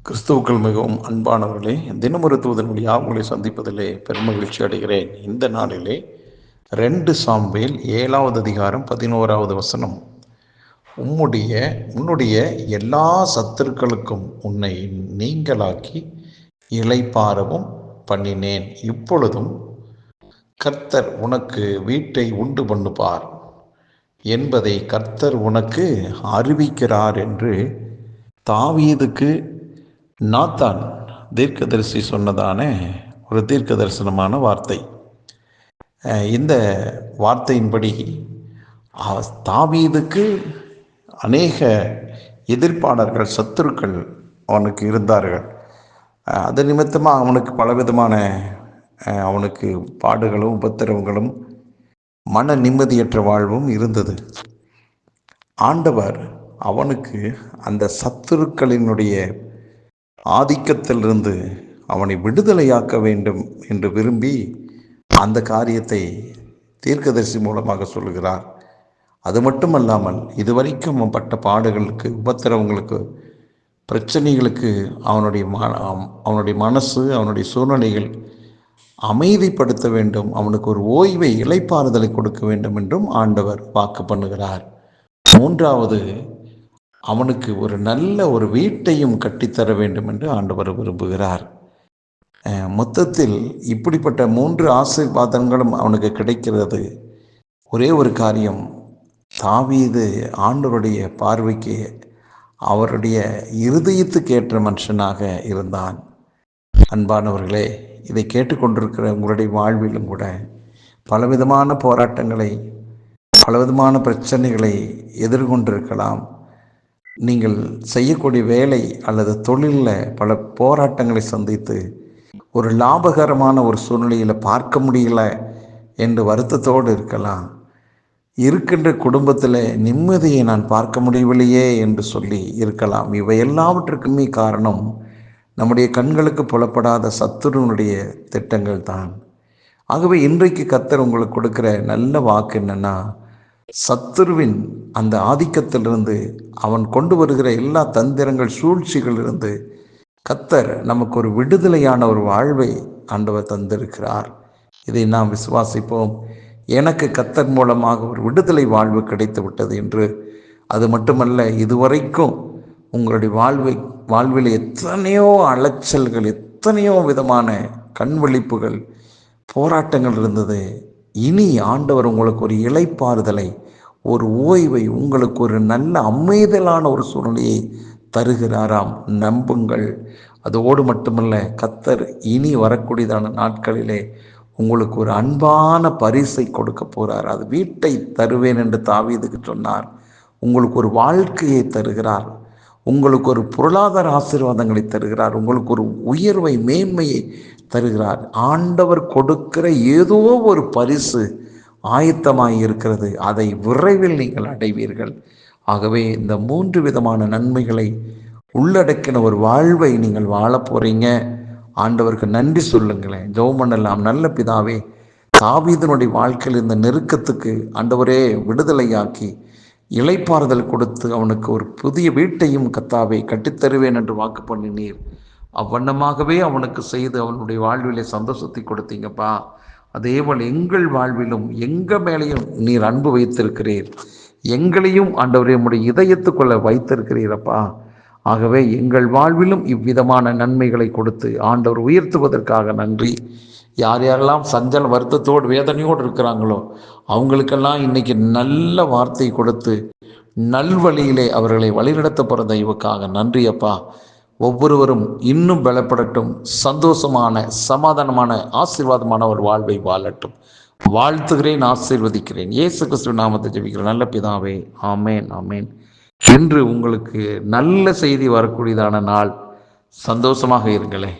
கிறிஸ்துவுக்கள் மிகவும் அன்பானவர்களே, தினமொரு தூதன் வழியாக உங்களை சந்திப்பதிலே பெருமகிழ்ச்சி அடைகிறேன். இந்த நாளிலே 2 சாமுவேல் 7வது அதிகாரம் 11வது வசனம். உன்னுடைய எல்லா சத்துருக்களுக்கும் உன்னை நீங்களாக்கி இளைப்பாறவும் பண்ணினேன். இப்பொழுதும் கர்த்தர் உனக்கு வீட்டை உண்டு பண்ணுவார் என்பதை கர்த்தர் உனக்கு அறிவிக்கிறார் என்று தாவீதுக்கு நாத்தான் தீர்க்கதரிசி சொன்னதான ஒரு தீர்க்க தரிசனமான வார்த்தை. இந்த வார்த்தையின்படி தாவீதுக்கு அநேக எதிர்ப்பாளர்கள், சத்துருக்கள் அவனுக்கு இருந்தார்கள். அது நிமித்தமாக அவனுக்கு பலவிதமான அவனுக்கு பாடுகளும் உபத்திரவங்களும் மன நிம்மதியற்ற வாழ்வும் இருந்தது. ஆண்டவர் அவனுக்கு அந்த சத்துருக்களினுடைய ஆதிக்கத்திலிருந்து அவனை விடுதலையாக்க வேண்டும் என்று விரும்பி அந்த காரியத்தை தீர்க்கதரிசி மூலமாக சொல்லுகிறார். அது மட்டுமல்லாமல் இதுவரைக்கும் பட்ட பாடுகளுக்கு, உபத்திரவங்களுக்கு, பிரச்சனைகளுக்கு அவனுடைய மனசு, அவனுடைய சூழ்நிலைகள் அமைதிப்படுத்த வேண்டும், அவனுக்கு ஒரு ஓய்வை, இளைப்பாறுதலை கொடுக்க வேண்டும் என்றும் ஆண்டவர் வாக்கு பண்ணுகிறார். மூன்றாவது, அவனுக்கு ஒரு நல்ல ஒரு வீட்டையும் கட்டித்தர வேண்டும் என்று ஆண்டவர் விரும்புகிறார். மொத்தத்தில் இப்படிப்பட்ட 3 ஆசீர்வாதங்களும் அவனுக்கு கிடைக்கிறது. ஒரே ஒரு காரியம், தாவீது ஆண்டவருடைய பார்வைக்கு அவருடைய இருதயத்துக்கு ஏற்ற மனுஷனாக இருந்தான். அன்பானவர்களே, இதை கேட்டுக்கொண்டிருக்கிற உங்களுடைய வாழ்விலும் கூட பலவிதமான போராட்டங்களை, பலவிதமான பிரச்சனைகளை எதிர்கொண்டிருக்கலாம். நீங்கள் செய்யக்கூடிய வேலை அல்லது தொழிலில் பல போராட்டங்களை சந்தித்து ஒரு லாபகரமான ஒரு சூழ்நிலையில் பார்க்க முடியல என்று வருத்தத்தோடு இருக்கலாம். இருக்கின்ற குடும்பத்தில் நிம்மதியை நான் பார்க்க முடியவில்லையே என்று சொல்லி இருக்கலாம். இவை எல்லாவற்றுக்குமே காரணம் நம்முடைய கண்களுக்கு புலப்படாத சத்துருனுடைய திட்டங்கள் தான். ஆகவே இன்றைக்கு கர்த்தர் உங்களுக்கு கொடுக்கிற நல்ல வாக்கு என்னன்னா, சத்துருவின் அந்த ஆதிக்கத்திலிருந்து, அவன் கொண்டு வருகிற எல்லா தந்திரங்கள், சூழ்ச்சிகளிலிருந்து கர்த்தர் நமக்கு ஒரு விடுதலையான ஒரு வாழ்வை ஆண்டவர் தந்திருக்கிறார். இதை நாம் விசுவாசிப்போம். எனக்கு கர்த்தர் மூலமாக ஒரு விடுதலை வாழ்வு கிடைத்து விட்டது என்று. அது மட்டுமல்ல, இதுவரைக்கும் உங்களுடைய வாழ்வில் எத்தனையோ அலைச்சல்கள், எத்தனையோ விதமான கண்விழிப்புகள், போராட்டங்கள் இருந்தது. இனி ஆண்டவர் உங்களுக்கு ஒரு இளைப்பாறுதலை, ஒரு ஓய்வை, உங்களுக்கு ஒரு நல்ல அமைதலான ஒரு சூழ்நிலையை தருகிறாராம். நம்புங்கள். அதோடு மட்டுமல்ல, கர்த்தர் இனி வரக்கூடியதான நாட்களிலே உங்களுக்கு ஒரு அன்பான பரிசை கொடுக்க போகிறார். அது வீட்டை தருவேன் என்று தாவீதுக்கு சொன்னார். உங்களுக்கு ஒரு வாழ்க்கையை தருகிறார். உங்களுக்கு ஒரு பொருளாதார ஆசீர்வாதங்களை தருகிறார். உங்களுக்கு ஒரு உயர்வை, மேன்மையை தருகிறார். ஆண்டவர் கொடுக்கிற ஏதோ ஒரு பரிசு ஆயத்தமாய் இருக்கிறது. அதை விரைவில் நீங்கள் அடைவீர்கள். ஆகவே இந்த 3 விதமான நன்மைகளை உள்ளடக்கின ஒரு வாழ்வை நீங்கள் வாழ போறீங்க. ஆண்டவருக்கு நன்றி சொல்லுங்களேன். ஜெபம் பண்ணலாம். நல்ல பிதாவே, தாவீதினுடைய வாழ்க்கையில் இந்த நெருக்கத்துக்கு ஆண்டவரே விடுதலையாக்கி இளைப்பாறுதல் கொடுத்து அவனுக்கு ஒரு புதிய வீட்டையும் கர்த்தாவே கட்டித்தருவேன் என்று வாக்கு பண்ணினீர். அவ்வண்ணமாகவே அவனுக்கு செய்து அவனுடைய வாழ்விலே சந்தோஷத்தை கொடுத்தீங்கப்பா. அதேபோல் எங்கள் வாழ்விலும் எங்கள் மேலேயும் நீர் அன்பு வைத்திருக்கிறீர். எங்களையும் ஆண்டவரே உம்முடைய இதயத்துக்குள்ள வைத்திருக்கிறீரப்பா. ஆகவே எங்கள் வாழ்விலும் இவ்விதமான நன்மைகளை கொடுத்து ஆண்டவர் உயர்த்துவதற்காக நன்றி. யார் யாரெல்லாம் சஞ்சல வருத்தத்தோடு வேதனையோடு இருக்கிறாங்களோ அவங்களுக்கெல்லாம் இன்னைக்கு நல்ல வார்த்தை கொடுத்து நல்வழியிலே அவர்களை வழிநடத்த போகிற தெய்வக்காக நன்றி அப்பா. ஒவ்வொருவரும் இன்னும் பலப்படட்டும், சந்தோஷமான, சமாதானமான, ஆசீர்வாதமான ஒரு வாழ்வை வாழட்டும். வாழ்த்துகிறேன், ஆசீர்வதிக்கிறேன். இயேசு கிறிஸ்துவின் நாமத்தை ஜெபிக்கிறேன் நல்ல பிதாவே. ஆமேன், ஆமேன். இன்று உங்களுக்கு நல்ல செய்தி வரக்கூடியதான நாள். சந்தோஷமாக இருங்களேன்.